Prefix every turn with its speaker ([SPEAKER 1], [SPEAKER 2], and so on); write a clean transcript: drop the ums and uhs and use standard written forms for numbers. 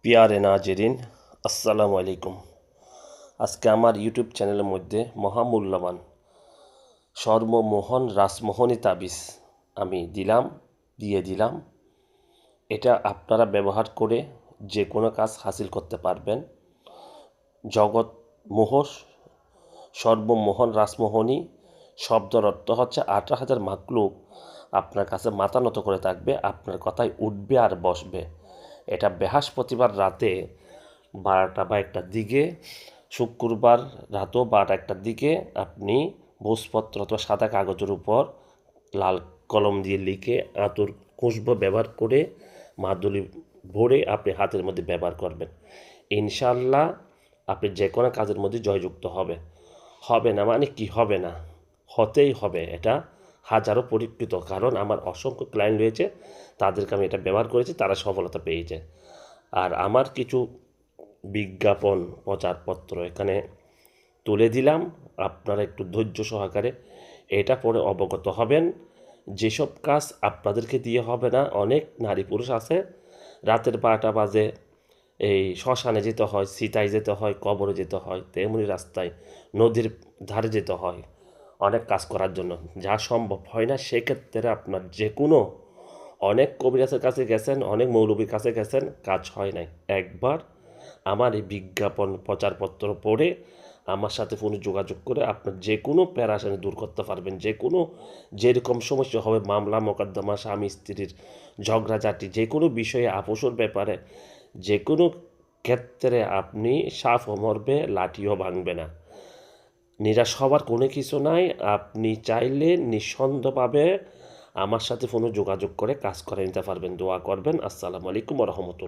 [SPEAKER 1] পিয়ারে নাজেরিন, আসসালামু আলাইকুম। আজকে আমার ইউটিউব চ্যানেলের মধ্যে মহামূল্যবান সর্বমোহন রাসমোহনী তাবিজ আমি দিয়ে দিলাম। এটা আপনারা ব্যবহার করে যে কোনো কাজ হাসিল করতে পারবেন। জগৎ মোহ সর্বমোহন রাসমোহনী শব্দের অর্থ হচ্ছে 18,000 মাকলুক আপনার কাছে মাথা নত করে থাকবে, আপনার কথায় উঠবে আর বসবে। এটা বৃহস্পতিবার রাতে 12টা বা 1টার দিকে, শুক্রবার রাতও 12টা 1টার দিকে আপনি ভোজপত্র অথবা সাদা কাগজের উপর লাল কলম দিয়ে লিখে আতর খুশবু ব্যবহার করে মাদুলি ভরে আপনি হাতের মধ্যে ব্যবহার করবেন। ইনশাল্লাহ আপনি যে কোনো কাজের মধ্যে জয়যুক্ত হবে না মানে কি হবে না, হতেই হবে। এটা হাজারো পরীক্ষিত, কারণ আমার অসংখ্য ক্লায়েন্ট রয়েছে, তাদেরকে আমি এটা ব্যবহার করেছি, তারা সফলতা পেয়েছে। আর আমার কিছু বিজ্ঞাপন প্রচারপত্র এখানে তুলে দিলাম, আপনারা একটু ধৈর্য সহকারে এটা পড়ে অবগত হবেন। যেসব কাজ আপনাদেরকে দিয়ে হবে না, অনেক নারী পুরুষ আছে রাতের 12টা বাজে এই শ্মশানে যেতে হয়, সিতায় যেতে হয়, কবরে যেতে হয়, তেমনি রাস্তায় নদীর ধারে যেতে হয় অনেক কাজ করার জন্য, যা সম্ভব হয় না। সেক্ষেত্রে আপনার যে কোনো অনেক কবিরাজের কাছে গেছেন, অনেক মৌলবীর কাছে গেছেন, কাজ হয় নাই। একবার আমার এই বিজ্ঞাপন প্রচারপত্র পড়ে আমার সাথে ফোনে যোগাযোগ করে আপনার যে কোনো প্যারাশানি দূর করতে পারবেন। যে কোনো যেরকম সমস্যা হবে, মামলা মোকদ্দমা, স্বামী স্ত্রীর ঝগড়াঝাটি, যে কোনো বিষয়ে আপোষের ব্যাপারে, যে কোনো ক্ষেত্রে আপনি সাপও মরবে, লাঠিও ভাঙবে না। নিরাশ হবার কোনো কিছু নাই। আপনি চাইলে নিঃসন্দেহভাবে আমার সাথে ফোনে যোগাযোগ করে কাজ করে নিতে পারবেন। দোয়া করবেন। আসসালামু আলাইকুম ওয়া রাহমাতুল্লাহ।